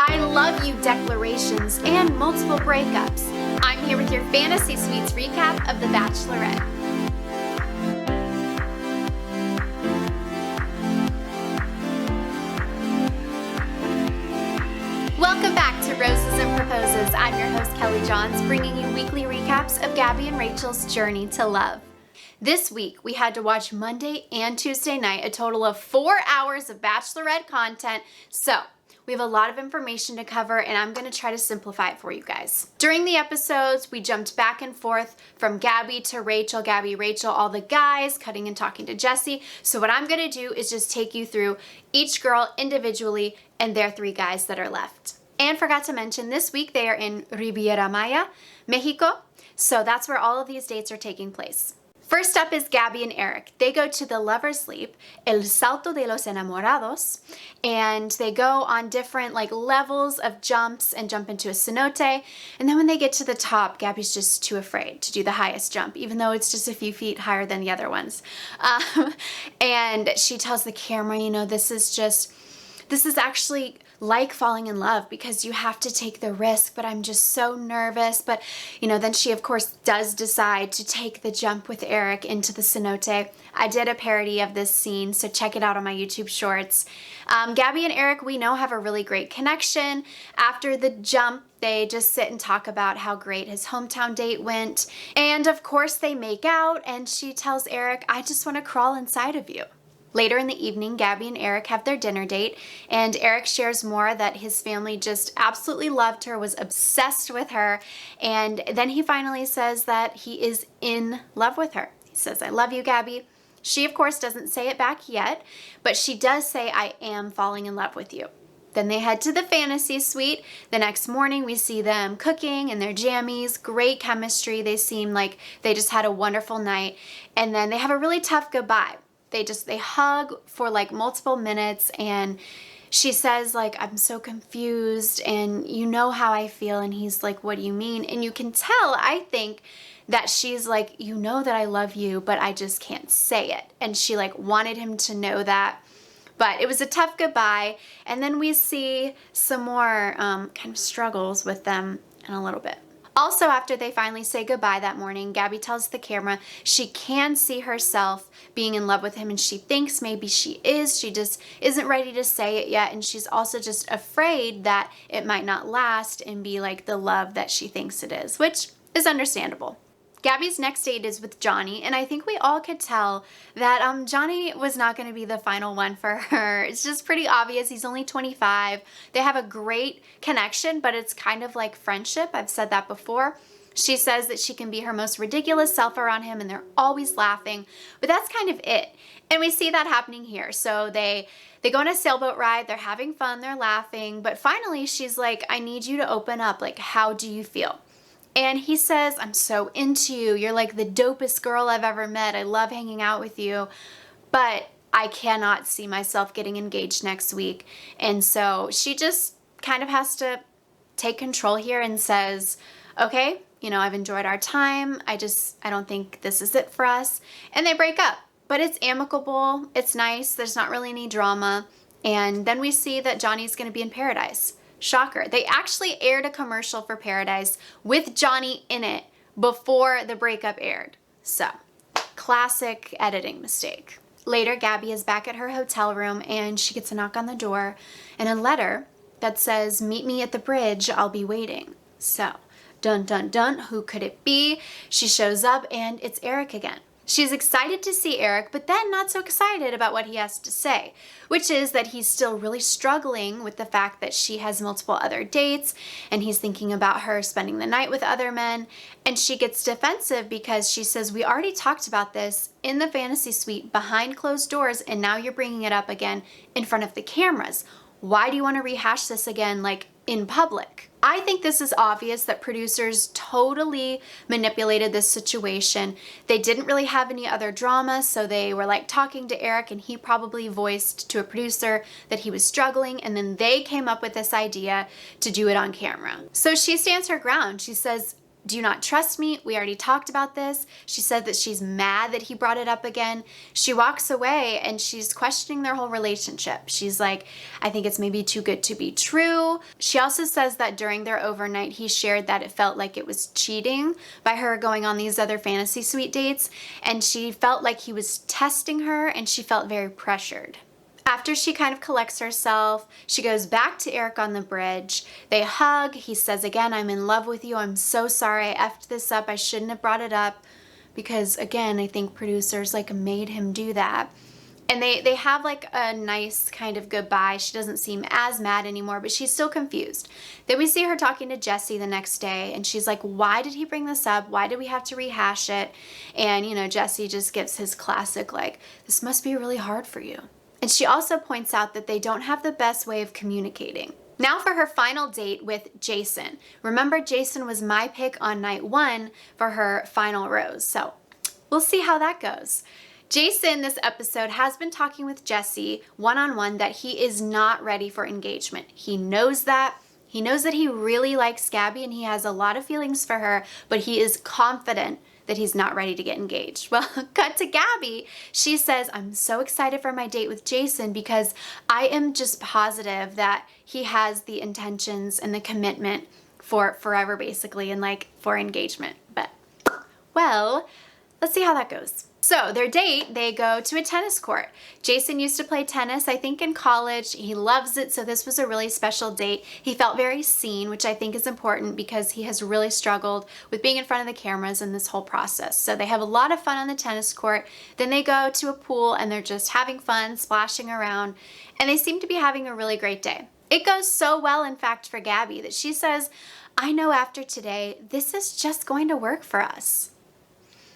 I love you declarations and multiple breakups. I'm here with your Fantasy Suites recap of The Bachelorette. Welcome back to Roses and Proposes. I'm your host, Kelly Johns, bringing you weekly recaps of Gabby and Rachel's journey to love. This week, we had to watch Monday and Tuesday night, a total of 4 hours of Bachelorette content. So, we have a lot of information to cover, and I'm going to try to simplify it for you guys. During the episodes, we jumped back and forth from Gabby to Rachel, Gabby, Rachel, all the guys, cutting and talking to Jesse. So what I'm going to do is just take you through each girl individually and their 3 guys that are left. And forgot to mention, this week they are in Riviera Maya, Mexico. So that's where all of these dates are taking place. First up is Gabby and Eric. They go to the Lover's Leap, El Salto de los Enamorados, and they go on different levels of jumps and jump into a cenote. And then when they get to the top, Gabby's just too afraid to do the highest jump, even though it's just a few feet higher than the other ones. And she tells the camera, this is actually like falling in love because you have to take the risk, but I'm just so nervous. But, then she, of course, does decide to take the jump with Eric into the cenote. I did a parody of this scene, so check it out on my YouTube shorts. Gabby and Eric, we know, have a really great connection. After the jump, they just sit and talk about how great his hometown date went. And, of course, they make out, and she tells Eric, I just want to crawl inside of you. Later in the evening, Gabby and Eric have their dinner date, and Eric shares more that his family just absolutely loved her, was obsessed with her, and then he finally says that he is in love with her. He says, I love you, Gabby. She, of course, doesn't say it back yet, but she does say, I am falling in love with you. Then they head to the fantasy suite. The next morning, we see them cooking in their jammies, great chemistry. They seem like they just had a wonderful night, and then they have a really tough goodbye. They hug for multiple minutes, and she says I'm so confused and you know how I feel, and he's like, what do you mean? And you can tell, I think, that she's like, you know that I love you, but I just can't say it. And she wanted him to know that. But it was a tough goodbye. And then we see some more kind of struggles with them in a little bit. Also, after they finally say goodbye that morning, Gabby tells the camera she can see herself being in love with him, and she thinks maybe she is. She just isn't ready to say it yet, and she's also just afraid that it might not last and be the love that she thinks it is, which is understandable. Gabby's next date is with Johnny, and I think we all could tell that Johnny was not going to be the final one for her. It's just pretty obvious. He's only 25. They have a great connection, but it's kind of like friendship. I've said that before. She says that she can be her most ridiculous self around him, and they're always laughing, but that's kind of it. And we see that happening here. So they go on a sailboat ride. They're having fun. They're laughing. But finally, she's like, I need you to open up. How do you feel? And he says, I'm so into you. You're the dopest girl I've ever met. I love hanging out with you. But I cannot see myself getting engaged next week. And so she just kind of has to take control here and says, okay, I've enjoyed our time. I don't think this is it for us. And they break up. But it's amicable. It's nice. There's not really any drama. And then we see that Johnny's going to be in paradise. Shocker. They actually aired a commercial for Paradise with Johnny in it before the breakup aired. So, classic editing mistake. Later, Gabby is back at her hotel room and she gets a knock on the door and a letter that says, meet me at the bridge, I'll be waiting. So, dun dun dun, who could it be? She shows up and it's Eric again. She's excited to see Eric, but then not so excited about what he has to say, which is that he's still really struggling with the fact that she has multiple other dates, and he's thinking about her spending the night with other men, and she gets defensive because she says, we already talked about this in the fantasy suite behind closed doors, and now you're bringing it up again in front of the cameras. Why do you want to rehash this again, in public? I think this is obvious that producers totally manipulated this situation. They didn't really have any other drama, so they were talking to Eric, and he probably voiced to a producer that he was struggling, and then they came up with this idea to do it on camera. So she stands her ground. She says, do you not trust me? We already talked about this. She said that she's mad that he brought it up again. She walks away and she's questioning their whole relationship. She's like, I think it's maybe too good to be true. She also says that during their overnight, he shared that it felt like it was cheating by her going on these other fantasy suite dates. And she felt like he was testing her and she felt very pressured. After she kind of collects herself, she goes back to Eric on the bridge. They hug. He says, again, I'm in love with you. I'm so sorry I effed this up. I shouldn't have brought it up because, again, I think producers like made him do that. And they have like a nice kind of goodbye. She doesn't seem as mad anymore, but she's still confused. Then we see her talking to Jesse the next day and she's like, why did he bring this up? Why did we have to rehash it? And, you know, Jesse just gives his classic like, this must be really hard for you. And she also points out that they don't have the best way of communicating. Now for her final date with Jason. Remember, Jason was my pick on night 1 for her final rose. So we'll see how that goes. Jason, this episode, has been talking with Jesse one-on-one that he is not ready for engagement. He knows that. He knows that he really likes Gabby and he has a lot of feelings for her, but he is confident that he's not ready to get engaged. Well, cut to Gabby. She says, I'm so excited for my date with Jason because I am just positive that he has the intentions and the commitment for forever, basically, and like for engagement. But, well, let's see how that goes. So their date, they go to a tennis court. Jason used to play tennis, I think, in college. He loves it, so this was a really special date. He felt very seen, which I think is important because he has really struggled with being in front of the cameras in this whole process. So they have a lot of fun on the tennis court. Then they go to a pool and they're just having fun, splashing around, and they seem to be having a really great day. It goes so well, in fact, for Gabby that she says, I know after today, this is just going to work for us.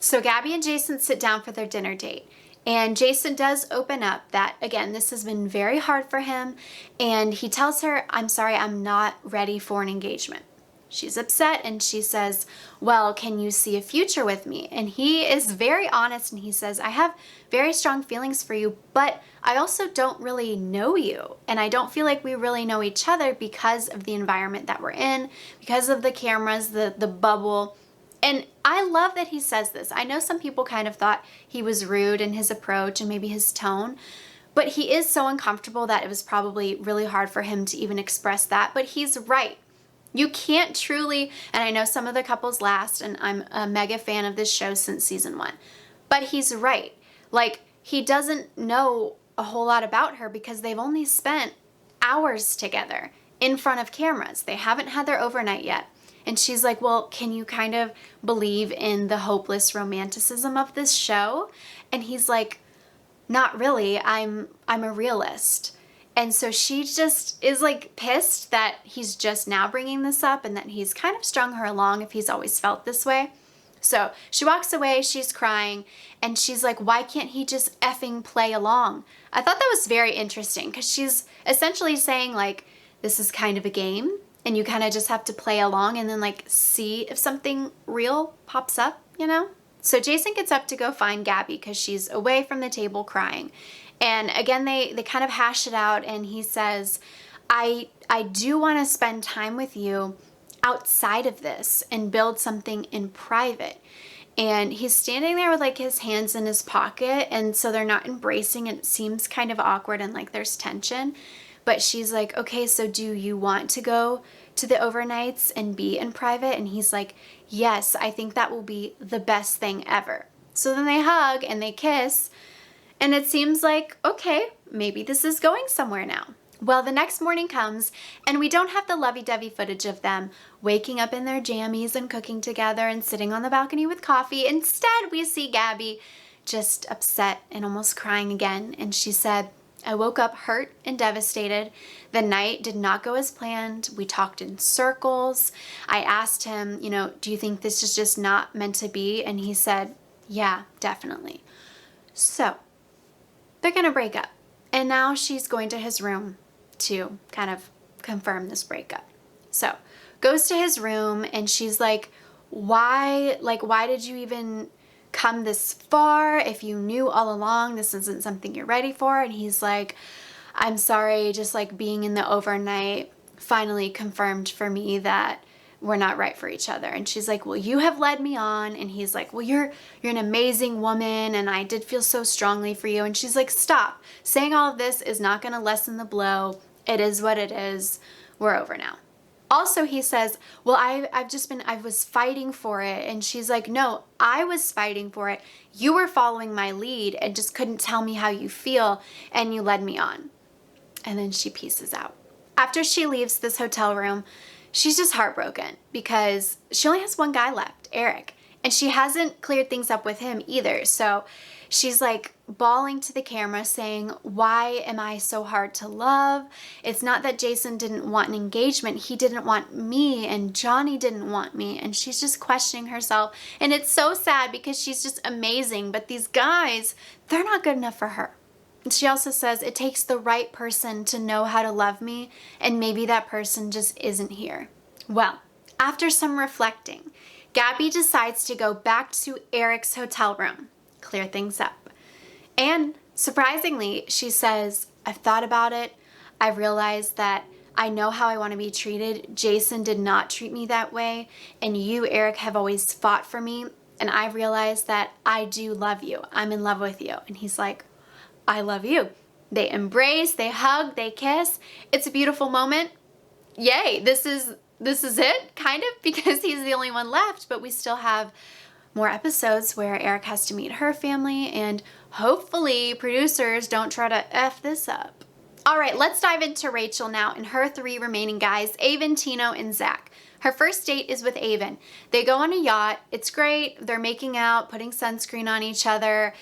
So Gabby and Jason sit down for their dinner date. And Jason does open up that, again, this has been very hard for him. And he tells her, I'm sorry, I'm not ready for an engagement. She's upset and she says, well, can you see a future with me? And he is very honest and he says, I have very strong feelings for you, but I also don't really know you. And I don't feel like we really know each other because of the environment that we're in, because of the cameras, the bubble. And I love that he says this. I know some people kind of thought he was rude in his approach and maybe his tone, but he is so uncomfortable that it was probably really hard for him to even express that. But he's right. You can't truly, and I know some of the couples last, and I'm a mega fan of this show since season 1, but he's right. Like, he doesn't know a whole lot about her because they've only spent hours together in front of cameras. They haven't had their overnight yet. And she's like, well, can you kind of believe in the hopeless romanticism of this show? And he's like, not really. I'm a realist. And so she just is like pissed that he's just now bringing this up and that he's kind of strung her along if he's always felt this way. So she walks away, she's crying, and she's like, why can't he just effing play along? I thought that was very interesting because she's essentially saying like, this is kind of a game. And you kind of just have to play along and then like see if something real pops up, you know? So Jason gets up to go find Gabby because she's away from the table crying. And again, they kind of hash it out and he says, I do want to spend time with you outside of this and build something in private. And he's standing there with like his hands in his pocket and so they're not embracing and it seems kind of awkward and like there's tension. But she's like, okay, so do you want to go to the overnights and be in private? And he's like, yes, I think that will be the best thing ever. So then they hug and they kiss. And it seems like, okay, maybe this is going somewhere now. Well, the next morning comes and we don't have the lovey-dovey footage of them waking up in their jammies and cooking together and sitting on the balcony with coffee. Instead, we see Gabby just upset and almost crying again. And she said, I woke up hurt and devastated. The night did not go as planned. We talked in circles. I asked him, you know, do you think this is just not meant to be? And he said, yeah, definitely. So they're going to break up. And now she's going to his room to kind of confirm this breakup. So goes to his room and she's like, why did you even come this far if you knew all along this isn't something you're ready for? And he's like, I'm sorry, just like being in the overnight finally confirmed for me that we're not right for each other. And she's like, well, you have led me on. And he's like, well, you're an amazing woman, and I did feel so strongly for you. And she's like, stop. Saying all of this is not going to lessen the blow. It is what it is. We're over now. Also, he says, well, I was fighting for it. And she's like, no, I was fighting for it. You were following my lead and just couldn't tell me how you feel, and you led me on. And then she pieces out. After she leaves this hotel room, she's just heartbroken because she only has one guy left, Eric, and she hasn't cleared things up with him either. So she's like bawling to the camera saying, why am I so hard to love? It's not that Jason didn't want an engagement. He didn't want me, and Johnny didn't want me. And she's just questioning herself. And it's so sad because she's just amazing. But these guys, they're not good enough for her. And she also says, it takes the right person to know how to love me, and maybe that person just isn't here. Well, after some reflecting, Gabby decides to go back to Eric's hotel room, clear things up. And surprisingly, she says, I've thought about it. I realized that I know how I want to be treated. Jason did not treat me that way, and you, Eric, have always fought for me, and I realized that I do love you. I'm in love with you. And he's like, I love you. They embrace, they hug, they kiss. It's a beautiful moment. Yay, this is it, kind of, because he's the only one left, but we still have more episodes where Eric has to meet her family, and hopefully producers don't try to F this up. All right, let's dive into Rachel now and her 3 remaining guys, Avon, Tino, and Zach. Her first date is with Avon. They go on a yacht. It's great. They're making out, putting sunscreen on each other.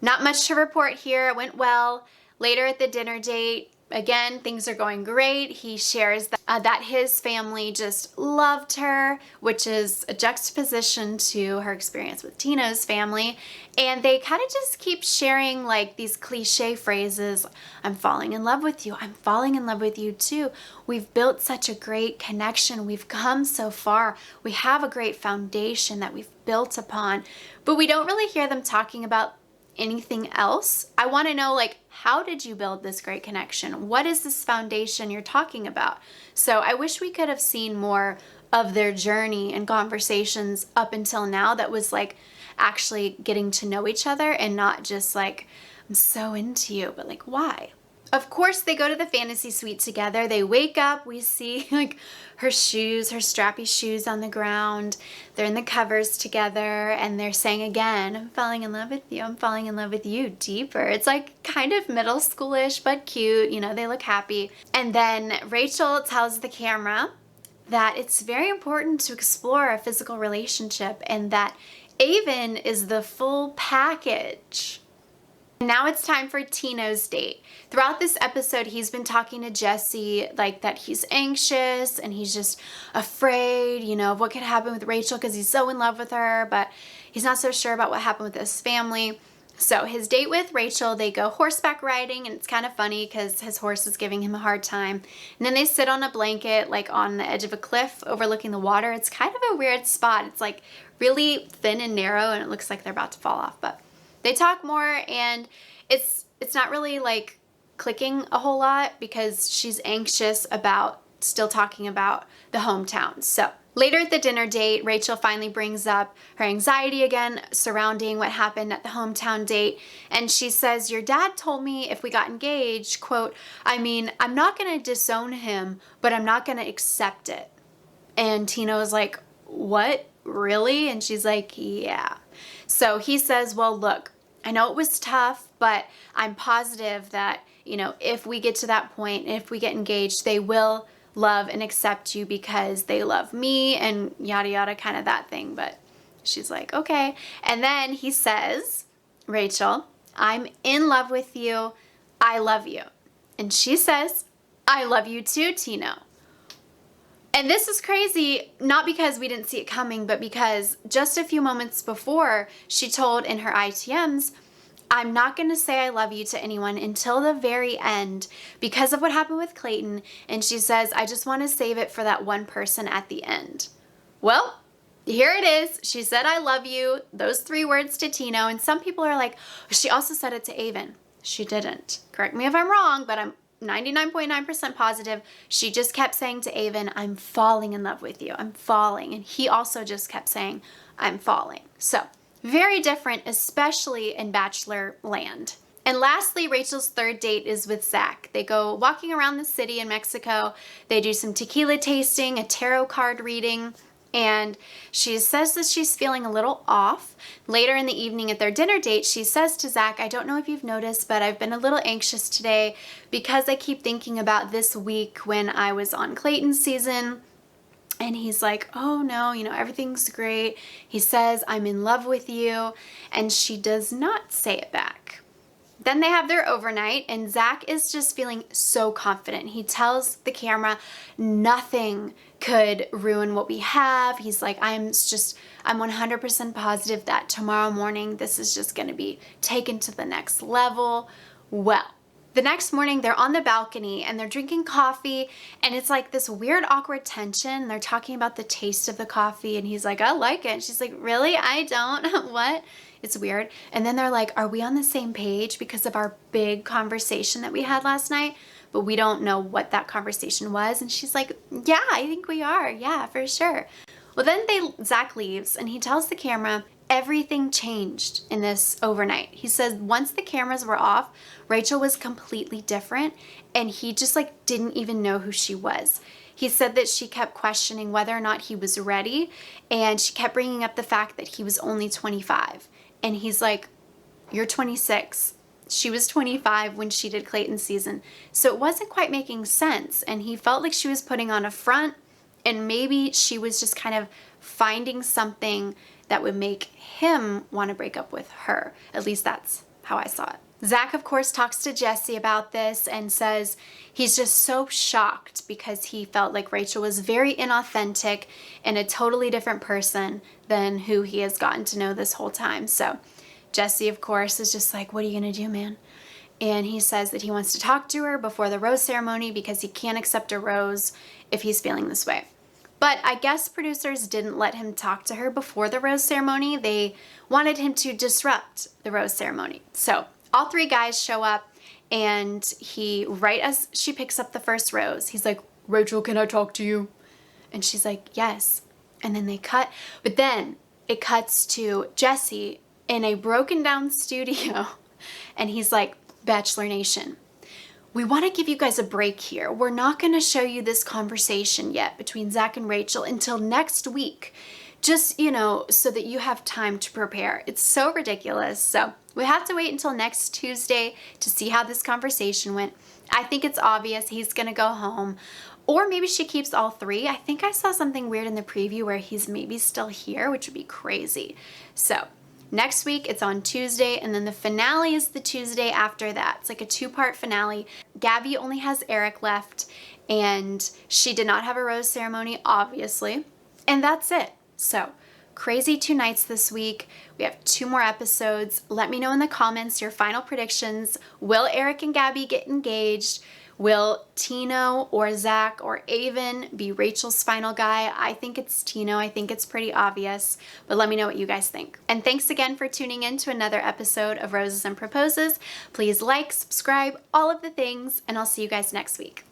Not much to report here. It went well. Later at the dinner date, again, things are going great. He shares that his family just loved her, which is a juxtaposition to her experience with Tina's family. And they kind of just keep sharing like these cliche phrases. I'm falling in love with you. I'm falling in love with you too. We've built such a great connection. We've come so far. We have a great foundation that we've built upon, but we don't really hear them talking about anything else. I want to know, like, how did you build this great connection? What is this foundation you're talking about? So I wish we could have seen more of their journey and conversations up until now that was like actually getting to know each other and not just like, I'm so into you, but like, why? Of course, they go to the fantasy suite together. They wake up, we see like her shoes, her strappy shoes on the ground. They're in the covers together and they're saying again, I'm falling in love with you. I'm falling in love with you deeper. It's like kind of middle schoolish, but cute. You know, they look happy. And then Rachel tells the camera that it's very important to explore a physical relationship and that Avon is the full package. Now it's time for Tino's date. Throughout this episode, he's been talking to Jesse like that he's anxious and he's just afraid, you know, of what could happen with Rachel because he's so in love with her, but he's not so sure about what happened with his family. So his date with Rachel, they go horseback riding, and it's kind of funny because his horse is giving him a hard time. And then they sit on a blanket like on the edge of a cliff overlooking the water. It's kind of a weird spot. It's like really thin and narrow and it looks like they're about to fall off, but they talk more, and it's not really like clicking a whole lot because she's anxious about still talking about the hometown. So later at the dinner date, Rachel finally brings up her anxiety again surrounding what happened at the hometown date. And she says, your dad told me if we got engaged, quote, I mean, I'm not going to disown him, but I'm not going to accept it. And Tino is like, what? Really? And she's like, yeah. So he says, well, look, I know it was tough, but I'm positive that, you know, if we get to that point, if we get engaged, they will love and accept you because they love me and yada, yada, kind of that thing. But she's like, okay. And then he says, Rachel, I'm in love with you. I love you. And she says, I love you too, Tino. And this is crazy, not because we didn't see it coming, but because just a few moments before, she told in her ITMs, I'm not going to say I love you to anyone until the very end because of what happened with Clayton. And she says, I just want to save it for that one person at the end. Well, here it is. She said, I love you, those 3 words to Tino. And some people are like, she also said it to Avon. She didn't. Correct me if I'm wrong, but I'm 99.9% positive, she just kept saying to Avon, I'm falling in love with you. I'm falling. And he also just kept saying, I'm falling. So very different, especially in Bachelor land. And lastly, Rachel's third date is with Zach. They go walking around the city in Mexico. They do some tequila tasting, a tarot card reading, and she says that she's feeling a little off. Later in the evening at their dinner date, she says to Zach, I don't know if you've noticed, but I've been a little anxious today because I keep thinking about this week when I was on Clayton's season. And he's like, oh no, everything's great. He says, I'm in love with you. And she does not say it back. Then they have their overnight, and Zach is just feeling so confident. He tells the camera nothing could ruin what we have. He's like, I'm 100% positive that tomorrow morning this is just going to be taken to the next level. Well, the next morning they're on the balcony and they're drinking coffee, and it's like this weird awkward tension. They're talking about the taste of the coffee, and he's like, I like it. And she's like, really? I don't. What? It's weird. And then they're like, are we on the same page because of our big conversation that we had last night? But we don't know what that conversation was. And she's like, yeah, I think we are. Yeah, for sure. Well, then Zach leaves and he tells the camera everything changed in this overnight. He says once the cameras were off, Rachel was completely different, and he just didn't even know who she was. He said that she kept questioning whether or not he was ready, and she kept bringing up the fact that he was only 25. And he's like, you're 26. She was 25 when she did Clayton's season. So it wasn't quite making sense. And he felt like she was putting on a front, and maybe she was just kind of finding something that would make him want to break up with her. At least that's how I saw it. Zach, of course, talks to Jesse about this and says he's just so shocked because he felt like Rachel was very inauthentic and a totally different person than who he has gotten to know this whole time. So Jesse, of course, is just like, what are you going to do, man? And he says that he wants to talk to her before the rose ceremony because he can't accept a rose if he's feeling this way. But I guess producers didn't let him talk to her before the rose ceremony. They wanted him to disrupt the rose ceremony. So all three guys show up, and right as she picks up the first rose, he's like, Rachel, can I talk to you? And she's like, yes. And then they cut, but then it cuts to Jesse in a broken down studio, and he's like, Bachelor Nation, we want to give you guys a break here. We're not going to show you this conversation yet between Zach and Rachel until next week. Just, so that you have time to prepare. It's so ridiculous. So we have to wait until next Tuesday to see how this conversation went. I think it's obvious he's going to go home. Or maybe she keeps all three. I think I saw something weird in the preview where he's maybe still here, which would be crazy. So next week, it's on Tuesday, and then the finale is the Tuesday after that. It's like a two-part finale. Gabby only has Eric left, and she did not have a rose ceremony, obviously. And that's it. So, crazy 2 nights this week. We have 2 more episodes. Let me know in the comments your final predictions. Will Eric and Gabby get engaged? Will Tino or Zach or Avon be Rachel's final guy? I think it's Tino. I think it's pretty obvious. But let me know what you guys think. And thanks again for tuning in to another episode of Roses and Proposes. Please like, subscribe, all of the things, and I'll see you guys next week.